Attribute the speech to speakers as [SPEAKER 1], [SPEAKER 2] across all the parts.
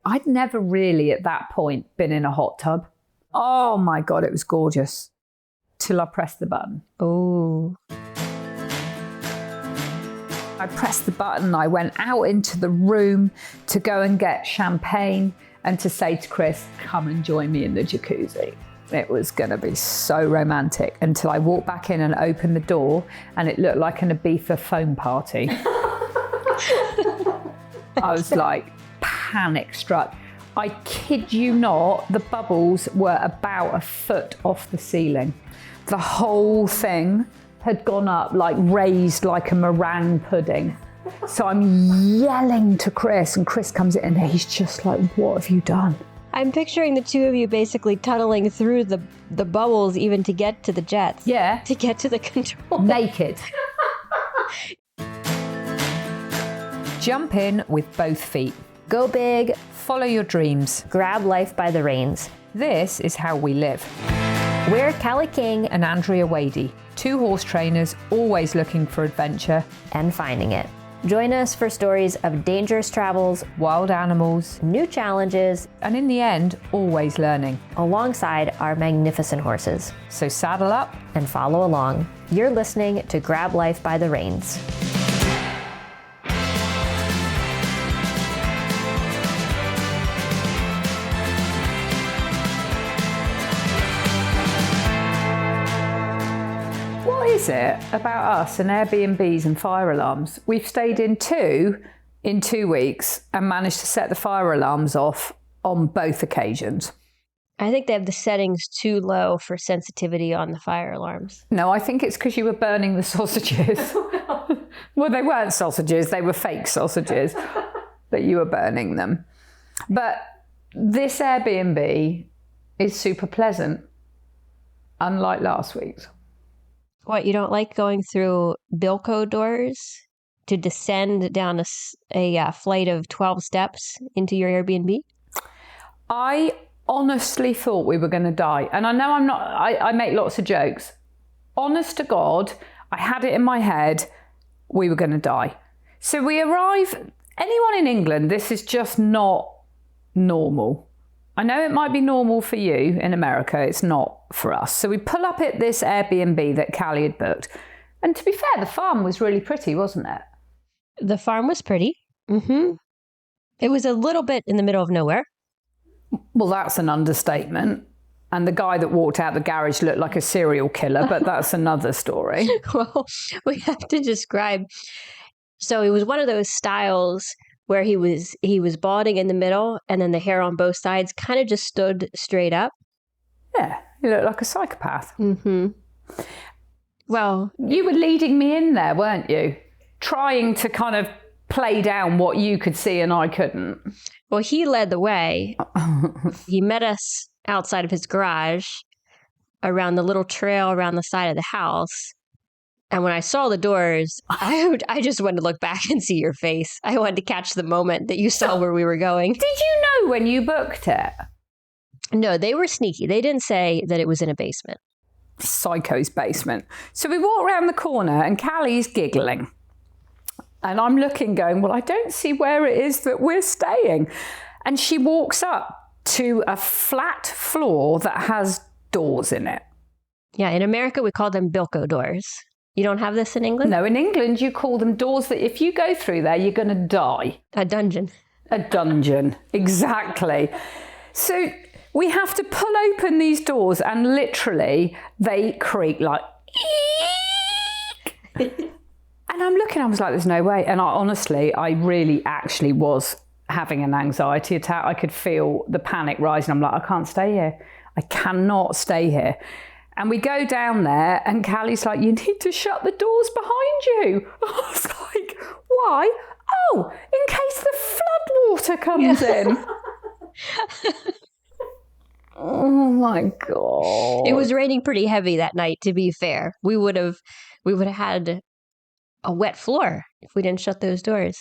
[SPEAKER 1] I'd never really at that point been in a hot tub. Oh my God, it was gorgeous. Till I pressed the button.
[SPEAKER 2] Oh.
[SPEAKER 1] I pressed the button. I went out into the room to go and get champagne and to say to Chris, come and join me in the jacuzzi. It was going to be so romantic until I walked back in and opened the door and it looked like an Ibiza foam party. I was like panic struck. I kid you not, the bubbles were about a foot off the ceiling. The whole thing had gone up, like raised like a meringue pudding. So I'm yelling to Chris and Chris comes in and he's just like, what have you done?
[SPEAKER 2] I'm picturing the two of you basically tunneling through the bubbles even to get to the jets.
[SPEAKER 1] Yeah.
[SPEAKER 2] To get to the control.
[SPEAKER 1] Naked. Jump in with both feet.
[SPEAKER 2] Go big.
[SPEAKER 1] Follow your dreams.
[SPEAKER 2] Grab life by the reins.
[SPEAKER 1] This is how we live.
[SPEAKER 2] We're Callie King
[SPEAKER 1] And Andrea Wadey, 2 horse trainers always looking for adventure
[SPEAKER 2] and finding it. Join us for stories of dangerous travels,
[SPEAKER 1] wild animals,
[SPEAKER 2] new challenges,
[SPEAKER 1] and in the end, always learning.
[SPEAKER 2] alongside our magnificent horses.
[SPEAKER 1] So saddle up.
[SPEAKER 2] And follow along. You're listening to Grab Life by the Reins.
[SPEAKER 1] What is it about us and Airbnbs and fire alarms? We've stayed in 2 weeks and managed to set the fire alarms off on both occasions.
[SPEAKER 2] I think they have the settings too low for sensitivity on the fire alarms.
[SPEAKER 1] No, I think it's because you were burning the sausages. Well, they weren't sausages, they were fake sausages, but you were burning them. But this Airbnb is super pleasant, unlike last week's.
[SPEAKER 2] What, you don't like going through Bilko doors to descend down a flight of 12 steps into your Airbnb?
[SPEAKER 1] I honestly thought we were going to die. And I know I make lots of jokes. Honest to God, I had it in my head, we were going to die. So we arrive, anyone in England, this is just not normal. I know it might be normal for you in America, it's not for us. So we pull up at this Airbnb that Callie had booked. And to be fair, the farm was really pretty, wasn't it?
[SPEAKER 2] The farm was pretty. Mm-hmm. It was a little bit in the middle of nowhere.
[SPEAKER 1] Well, that's an understatement. And the guy that walked out the garage looked like a serial killer, but that's another story.
[SPEAKER 2] Well, we have to describe. So it was one of those styles where he was balding in the middle and then the hair on both sides kind of just stood straight up.
[SPEAKER 1] Yeah, you look like a psychopath.
[SPEAKER 2] Mm-hmm. Well,
[SPEAKER 1] you were leading me in there, weren't you? Trying to kind of play down what you could see and I couldn't.
[SPEAKER 2] Well, he led the way. He met us outside of his garage around the little trail around the side of the house. And when I saw the doors, I just wanted to look back and see your face. I wanted to catch the moment that you saw where we were going.
[SPEAKER 1] Did you know when you booked it?
[SPEAKER 2] No, they were sneaky. They didn't say that it was in a basement.
[SPEAKER 1] Psycho's basement. So we walk around the corner and Callie's giggling. And I'm looking going, well, I don't see where it is that we're staying. And she walks up to a flat floor that has doors in it.
[SPEAKER 2] Yeah, in America, we call them Bilko doors. You don't have this in England?
[SPEAKER 1] No, in England, you call them doors that if you go through there, you're going to die.
[SPEAKER 2] A dungeon.
[SPEAKER 1] A dungeon, exactly. So we have to pull open these doors and literally they creak like, eek. And I'm looking, I was like, there's no way. And I really actually was having an anxiety attack. I could feel the panic rising. I'm like, I can't stay here. I cannot stay here. And we go down there and Callie's like, you need to shut the doors behind you. I was like, why? Oh, in case the floodwater comes in. Oh my God.
[SPEAKER 2] It was raining pretty heavy that night, to be fair. We would have had a wet floor if we didn't shut those doors.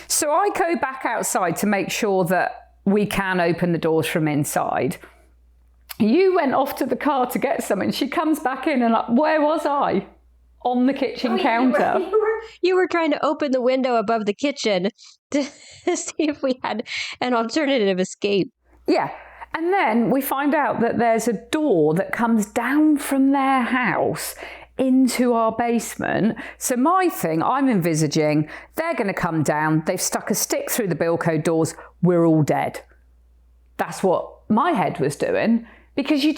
[SPEAKER 1] So I go back outside to make sure that we can open the doors from inside. You went off to the car to get something. She comes back in and like, where was I? on the kitchen counter.
[SPEAKER 2] You were trying to open the window above the kitchen to see if we had an alternative escape.
[SPEAKER 1] Yeah. And then we find out that there's a door that comes down from their house into our basement. So my thing, I'm envisaging, they're going to come down, they've stuck a stick through the Bilco doors, we're all dead. That's what my head was doing. Because you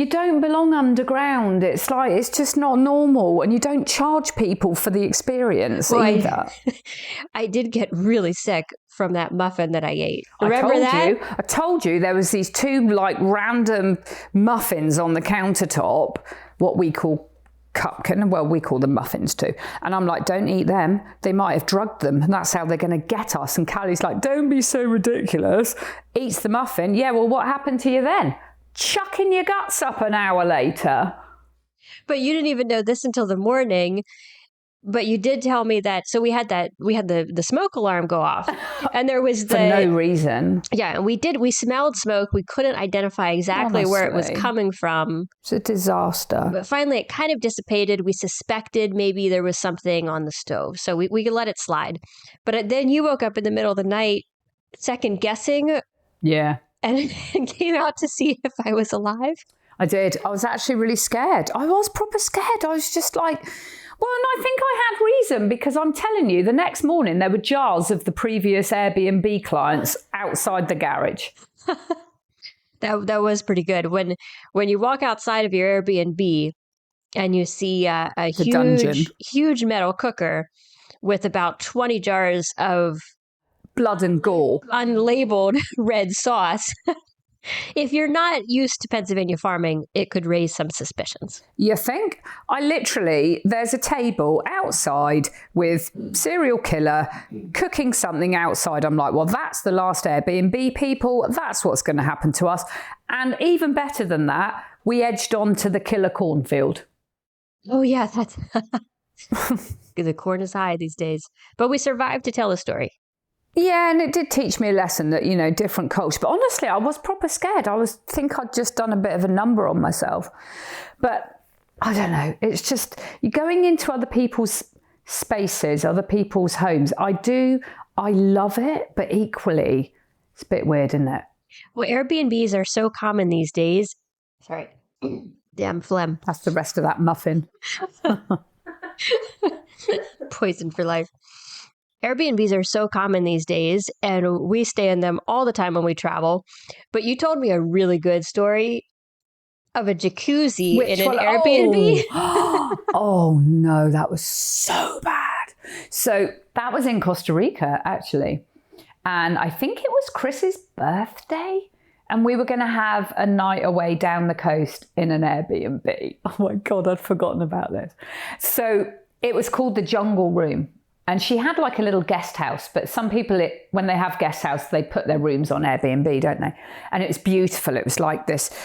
[SPEAKER 1] don't belong underground. It's just not normal. And you don't charge people for the experience either.
[SPEAKER 2] I did get really sick from that muffin that I ate. Remember that?
[SPEAKER 1] I told you there was these two like random muffins on the countertop, what we call cupcake. Well, we call them muffins too. And I'm like, don't eat them. They might have drugged them. And that's how they're going to get us. And Callie's like, don't be so ridiculous. Eats the muffin. Yeah, well, what happened to you then? Chucking your guts up an hour later.
[SPEAKER 2] But you didn't even know this until the morning. But you did tell me that. So we had the smoke alarm go off, and there was
[SPEAKER 1] for no reason.
[SPEAKER 2] Yeah, and we smelled smoke. We couldn't identify exactly where it was coming from.
[SPEAKER 1] It's a disaster.
[SPEAKER 2] But finally, it kind of dissipated. We suspected maybe there was something on the stove, so we could let it slide. But then you woke up in the middle of the night, second guessing.
[SPEAKER 1] Yeah.
[SPEAKER 2] And came out to see if I was alive.
[SPEAKER 1] I did. I was actually really scared. I was proper scared. I was just like, well, and I think I had reason because I'm telling you, the next morning there were jars of the previous Airbnb clients outside the garage.
[SPEAKER 2] That was pretty good. When you walk outside of your Airbnb and you see a huge metal cooker with about 20 jars of
[SPEAKER 1] blood and gore,
[SPEAKER 2] unlabeled red sauce. If you're not used to Pennsylvania farming, it could raise some suspicions.
[SPEAKER 1] You think? There's a table outside with serial killer cooking something outside. I'm like, well, that's the last Airbnb people. That's what's going to happen to us. And even better than that, we edged onto the killer cornfield.
[SPEAKER 2] Oh, yeah, that's the corn is high these days. But we survived to tell the story.
[SPEAKER 1] Yeah, and it did teach me a lesson that, different culture. But honestly, I was proper scared. Think I'd just done a bit of a number on myself. But I don't know. It's just, you're going into other people's spaces, other people's homes. I love it, but equally, it's a bit weird, isn't it?
[SPEAKER 2] Well, Airbnbs are so common these days. Sorry. Damn phlegm.
[SPEAKER 1] That's the rest of that muffin.
[SPEAKER 2] Poison for life. Airbnbs are so common these days, and we stay in them all the time when we travel. But you told me a really good story of a jacuzzi in an Airbnb.
[SPEAKER 1] Oh, no, that was so bad. So that was in Costa Rica, actually. And I think it was Chris's birthday. And we were going to have a night away down the coast in an Airbnb. Oh, my God, I'd forgotten about this. So it was called the Jungle Room. And she had like a little guest house, but some people, when they have guest house, they put their rooms on Airbnb, don't they? And it was beautiful. It was like this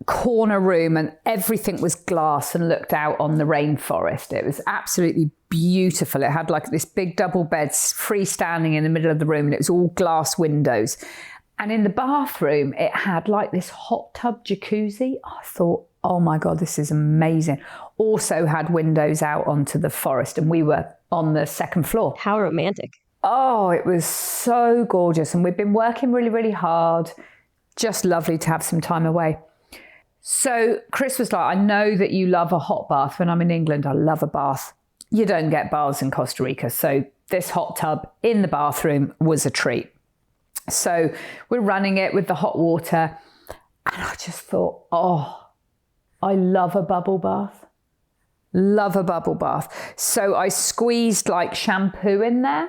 [SPEAKER 1] corner room and everything was glass and looked out on the rainforest. It was absolutely beautiful. It had like this big double bed freestanding in the middle of the room and it was all glass windows. And in the bathroom, it had like this hot tub jacuzzi. I thought, oh my God, this is amazing. Also had windows out onto the forest and we were on the second floor.
[SPEAKER 2] How romantic.
[SPEAKER 1] Oh, it was so gorgeous. And we'd been working really, really hard. Just lovely to have some time away. So Chris was like, I know that you love a hot bath. When I'm in England, I love a bath. You don't get baths in Costa Rica. So this hot tub in the bathroom was a treat. So we're running it with the hot water. And I just thought, oh, I love a bubble bath. Love a bubble bath. So I squeezed like shampoo in there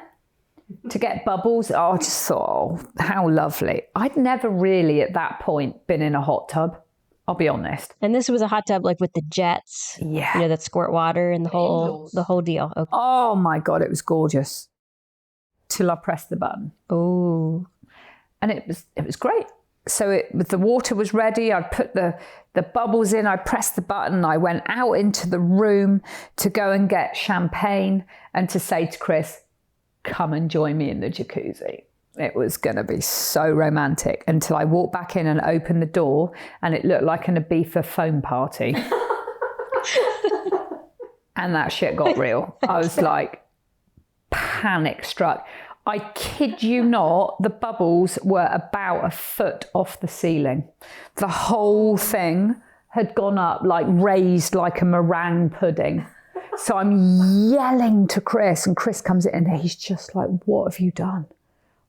[SPEAKER 1] to get bubbles. Oh, I just thought, oh, how lovely. I'd never really at that point been in a hot tub. I'll be honest.
[SPEAKER 2] And this was a hot tub like with the jets.
[SPEAKER 1] Yeah.
[SPEAKER 2] That squirt water and the whole deal. Okay.
[SPEAKER 1] Oh my God, it was gorgeous. Till I pressed the button.
[SPEAKER 2] Oh.
[SPEAKER 1] And it was great. So the water was ready. I'd put the bubbles in. I pressed the button. I went out into the room to go and get champagne and to say to Chris, come and join me in the jacuzzi. It was going to be so romantic until I walked back in and opened the door and it looked like an Ibiza foam party. And that shit got real. I was like, panic struck. I kid you not, the bubbles were about a foot off the ceiling. The whole thing had gone up, like raised like a meringue pudding. So I'm yelling to Chris, and Chris comes in and he's just like, what have you done?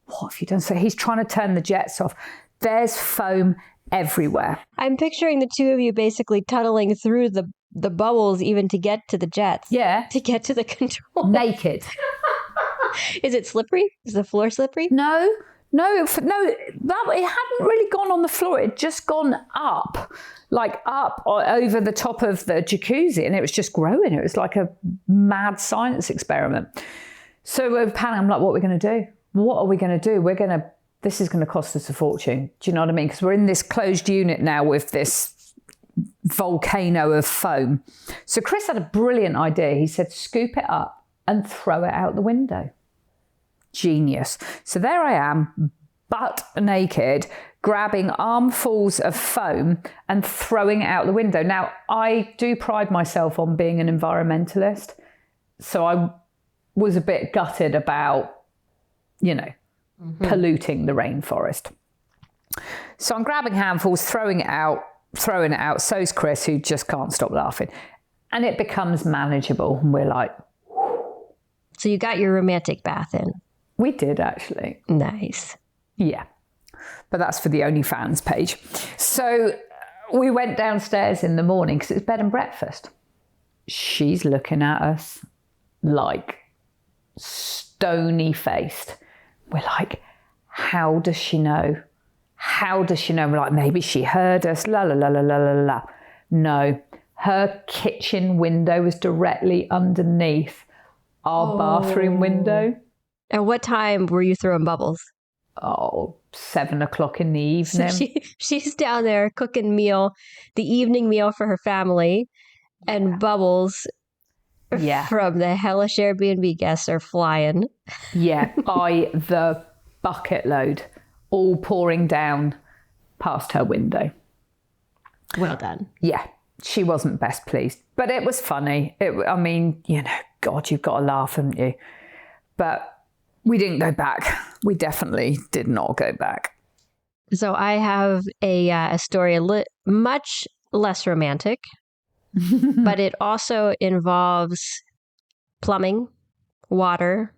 [SPEAKER 1] What have you done? So he's trying to turn the jets off. There's foam everywhere.
[SPEAKER 2] I'm picturing the two of you basically tunneling through the bubbles even to get to the jets.
[SPEAKER 1] Yeah.
[SPEAKER 2] To get to the control.
[SPEAKER 1] Naked.
[SPEAKER 2] Is it slippery? Is the floor slippery?
[SPEAKER 1] No, it hadn't really gone on the floor. It had just gone up, like up over the top of the jacuzzi, and it was just growing. It was like a mad science experiment. So we're panicking. I'm like, what are we going to do? What are we going to do? This is going to cost us a fortune. Do you know what I mean? Because we're in this closed unit now with this volcano of foam. So Chris had a brilliant idea. He said, scoop it up and throw it out the window. Genius. So there I am, butt naked, grabbing armfuls of foam and throwing it out the window. Now, I do pride myself on being an environmentalist. So I was a bit gutted about, polluting the rainforest. So I'm grabbing handfuls, throwing it out. So's Chris, who just can't stop laughing. And it becomes manageable. And we're like...
[SPEAKER 2] So you got your romantic bath in.
[SPEAKER 1] We did, actually.
[SPEAKER 2] Nice.
[SPEAKER 1] Yeah. But that's for the OnlyFans page. So we went downstairs in the morning because it's bed and breakfast. She's looking at us like stony-faced. We're like, how does she know? How does she know? We're like, maybe she heard us. La, la, la, la, la, la, la. No. Her kitchen window was directly underneath our bathroom window.
[SPEAKER 2] At what time were you throwing bubbles?
[SPEAKER 1] 7:00 in the evening.
[SPEAKER 2] So she's down there cooking the evening meal for her family, and bubbles from the hellish Airbnb guests are flying.
[SPEAKER 1] Yeah, by the bucket load, all pouring down past her window.
[SPEAKER 2] Well done.
[SPEAKER 1] Yeah, she wasn't best pleased, but it was funny. God, you've got to laugh, haven't you? But we didn't go back. We definitely did not go back.
[SPEAKER 2] So I have a story much less romantic, but it also involves plumbing, water,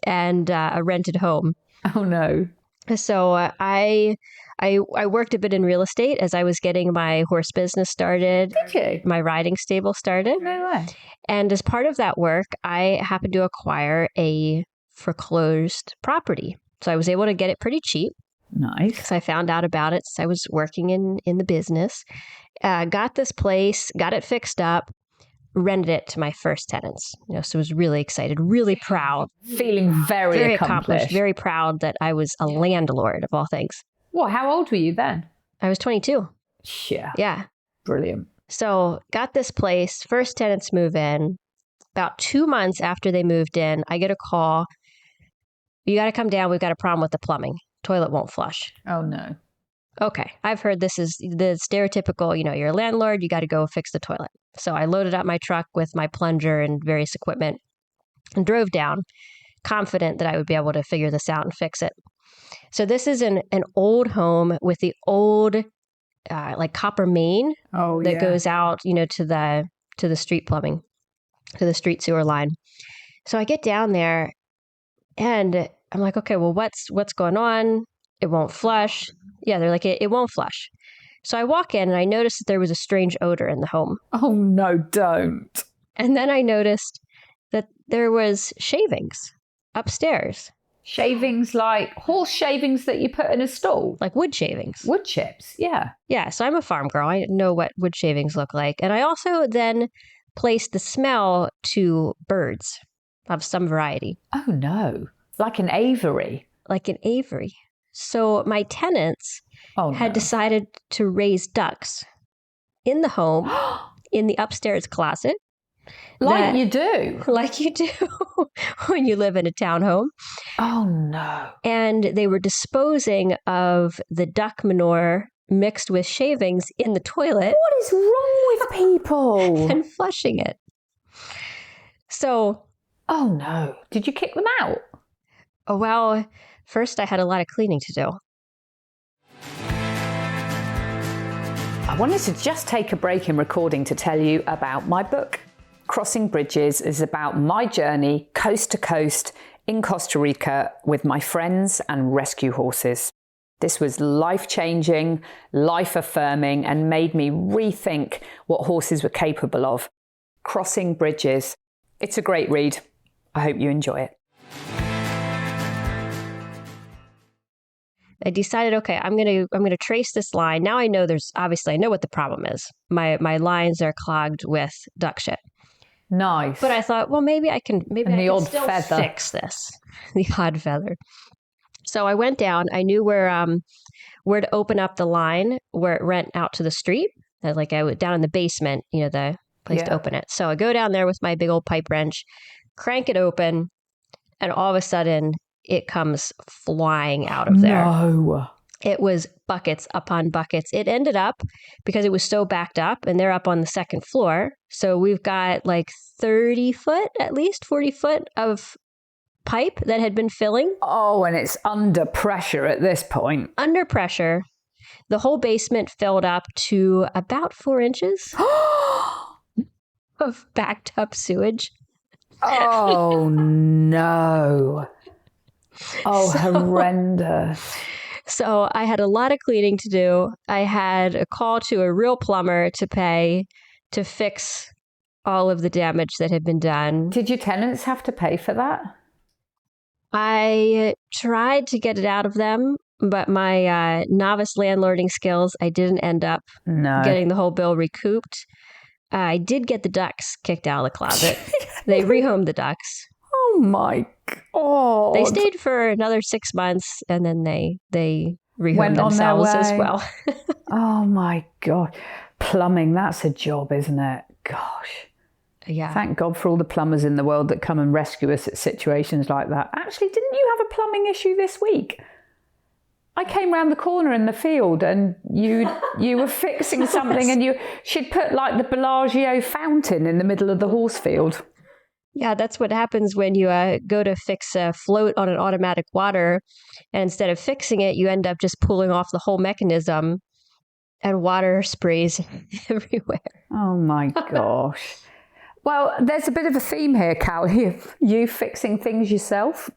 [SPEAKER 2] and a rented home.
[SPEAKER 1] Oh, no.
[SPEAKER 2] So I worked a bit in real estate as I was getting my horse business started.
[SPEAKER 1] Did you?
[SPEAKER 2] My riding stable started.
[SPEAKER 1] No way.
[SPEAKER 2] And as part of that work, I happened to acquire a foreclosed property. So I was able to get it pretty cheap.
[SPEAKER 1] Nice.
[SPEAKER 2] Because I found out about it since I was working in the business. Got this place, got it fixed up, rented it to my first tenants. So I was really excited, really proud.
[SPEAKER 1] Feeling very accomplished.
[SPEAKER 2] Very proud that I was a landlord of all things.
[SPEAKER 1] Well, how old were you then?
[SPEAKER 2] I was 22. Yeah.
[SPEAKER 1] Brilliant.
[SPEAKER 2] So got this place, first tenants move in. About 2 months after they moved in, I get a call. You got to come down. We've got a problem with the plumbing. Toilet won't flush.
[SPEAKER 1] Oh, no.
[SPEAKER 2] Okay. I've heard this is the stereotypical, you're a landlord, you got to go fix the toilet. So I loaded up my truck with my plunger and various equipment and drove down, confident that I would be able to figure this out and fix it. So this is an old home with the old like copper main that goes out, to the street plumbing, to the street sewer line. So I get down there and I'm like, okay, well, what's going on? It won't flush. Yeah, they're like, it won't flush. So I walk in and I noticed that there was a strange odor in the home.
[SPEAKER 1] Oh, no, don't.
[SPEAKER 2] And then I noticed that there was shavings upstairs.
[SPEAKER 1] Shavings like horse shavings that you put in a stall?
[SPEAKER 2] Like wood shavings.
[SPEAKER 1] Wood chips, yeah.
[SPEAKER 2] Yeah, so I'm a farm girl. I know what wood shavings look like. And I also then placed the smell to birds of some variety.
[SPEAKER 1] Oh, no. Like an aviary.
[SPEAKER 2] Like an aviary. So my tenants had decided to raise ducks in the home, in the upstairs closet.
[SPEAKER 1] Like you do.
[SPEAKER 2] Like you do when you live in a townhome.
[SPEAKER 1] Oh, no.
[SPEAKER 2] And they were disposing of the duck manure mixed with shavings in the toilet.
[SPEAKER 1] What is wrong with people?
[SPEAKER 2] And flushing it. So,
[SPEAKER 1] Oh no. Did you kick them out?
[SPEAKER 2] well, first I had a lot of cleaning to do.
[SPEAKER 1] I wanted to just take a break in recording to tell you about my book. Crossing Bridges is about my journey coast to coast in Costa Rica with my friends and rescue horses. This was life-changing, life-affirming, and made me rethink what horses were capable of. Crossing Bridges. It's a great read. I hope you enjoy it.
[SPEAKER 2] I decided, okay, I'm gonna trace this line. Now I know I know what the problem is. My lines are clogged with duck shit.
[SPEAKER 1] Nice.
[SPEAKER 2] But I thought, well, maybe I can
[SPEAKER 1] odd
[SPEAKER 2] still
[SPEAKER 1] feather.
[SPEAKER 2] fix this. The odd feather. So I went down. I knew where to open up the line where it went out to the street. Like I went down in the basement, the place to open it. So I go down there with my big old pipe wrench, crank it open, and all of a sudden it comes flying out of there.
[SPEAKER 1] No.
[SPEAKER 2] It was buckets upon buckets. It ended up, because it was so backed up, and they're up on the second floor. So we've got like 30 foot, at least 40 foot of pipe that had been filling.
[SPEAKER 1] Oh, and it's under pressure at this point.
[SPEAKER 2] Under pressure. The whole basement filled up to about 4 inches of backed up sewage.
[SPEAKER 1] Oh, no. Oh, horrendous.
[SPEAKER 2] So I had a lot of cleaning to do. I had a call to a real plumber to pay to fix all of the damage that had been done.
[SPEAKER 1] Did your tenants have to pay for that?
[SPEAKER 2] I tried to get it out of them, but my novice landlording skills, I didn't end up getting the whole bill recouped. I did get the ducks kicked out of the closet. They rehomed the ducks.
[SPEAKER 1] Oh my God.
[SPEAKER 2] They stayed for another 6 months, and then they rehomed themselves as well.
[SPEAKER 1] Oh my God. Plumbing, that's a job, isn't it? Gosh.
[SPEAKER 2] Yeah.
[SPEAKER 1] Thank God for all the plumbers in the world that come and rescue us at situations like that. Actually, didn't you have a plumbing issue this week? I came round the corner in the field and you were fixing something and she'd put like the Bellagio fountain in the middle of the horse field.
[SPEAKER 2] Yeah, that's what happens when you go to fix a float on an automatic water, and instead of fixing it, you end up just pulling off the whole mechanism and water sprays everywhere.
[SPEAKER 1] Oh my gosh. Well, there's a bit of a theme here, Cal, you fixing things yourself.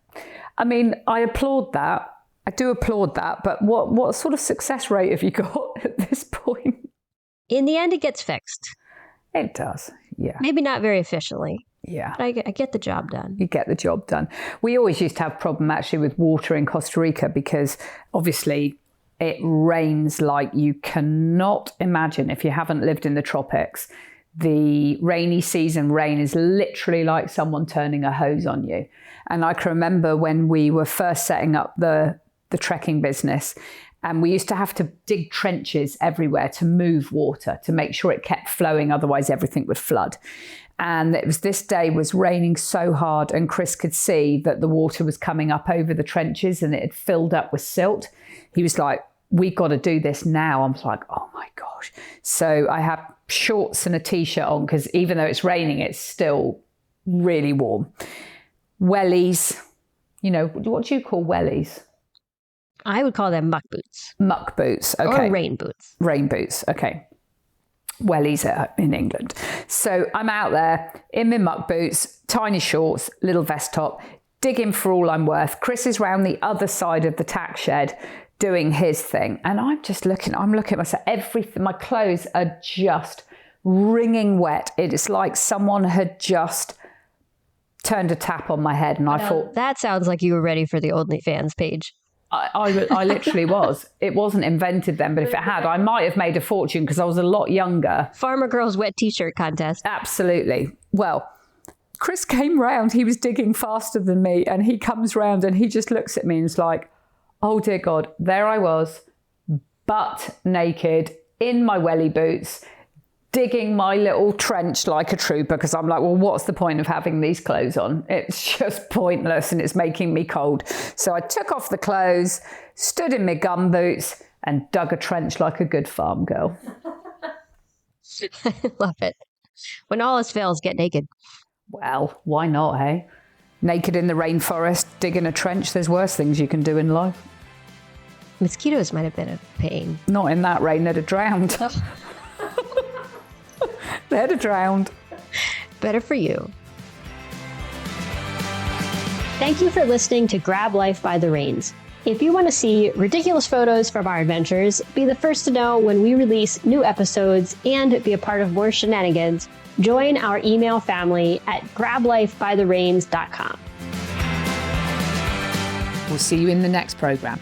[SPEAKER 1] I mean, I applaud that. I do applaud that. But what sort of success rate have you got at this point?
[SPEAKER 2] In the end, it gets fixed.
[SPEAKER 1] It does, yeah.
[SPEAKER 2] Maybe not very efficiently.
[SPEAKER 1] Yeah.
[SPEAKER 2] But I get the job done.
[SPEAKER 1] You get the job done. We always used to have a problem actually with water in Costa Rica because obviously it rains like you cannot imagine if you haven't lived in the tropics. The rainy season rain is literally like someone turning a hose on you. And I can remember when we were first setting up the trekking business, and we used to have to dig trenches everywhere to move water to make sure it kept flowing, otherwise everything would flood. And this day was raining so hard, and Chris could see that the water was coming up over the trenches and it had filled up with silt. He was like, we've got to do this now. I was like, oh my gosh. So I have shorts and a t-shirt on because even though it's raining, it's still really warm. Wellies, what do you call wellies?
[SPEAKER 2] I would call them muck boots.
[SPEAKER 1] Muck boots, okay.
[SPEAKER 2] Or rain boots.
[SPEAKER 1] Rain boots, okay. Wellies in England. So I'm out there in my muck boots, tiny shorts, little vest top, digging for all I'm worth. Chris is round the other side of the tack shed doing his thing. And I'm looking at myself, everything, my clothes are just wringing wet. It's like someone had just turned a tap on my head. And I thought...
[SPEAKER 2] That sounds like you were ready for the OnlyFans page.
[SPEAKER 1] I literally was. It wasn't invented then, but if it had, I might have made a fortune because I was a lot younger.
[SPEAKER 2] Farmer Girls Wet T-shirt contest.
[SPEAKER 1] Absolutely. Well, Chris came round. He was digging faster than me, and he comes round and he just looks at me and is like, oh dear God, there I was, butt naked in my welly boots, digging my little trench like a trooper because I'm like, well, what's the point of having these clothes on? It's just pointless and it's making me cold. So I took off the clothes, stood in my gum boots and dug a trench like a good farm girl.
[SPEAKER 2] I love it. When all else fails, get naked.
[SPEAKER 1] Well, why not, hey? Naked in the rainforest, digging a trench, there's worse things you can do in life.
[SPEAKER 2] Mosquitoes might have been a pain.
[SPEAKER 1] Not in that rain, they'd have drowned. They'd have drowned.
[SPEAKER 2] Better for you. Thank you for listening to Grab Life by the Reins. If you want to see ridiculous photos from our adventures, be the first to know when we release new episodes, and be a part of more shenanigans, join our email family at grablifebythereins.com.
[SPEAKER 1] We'll see you in the next program.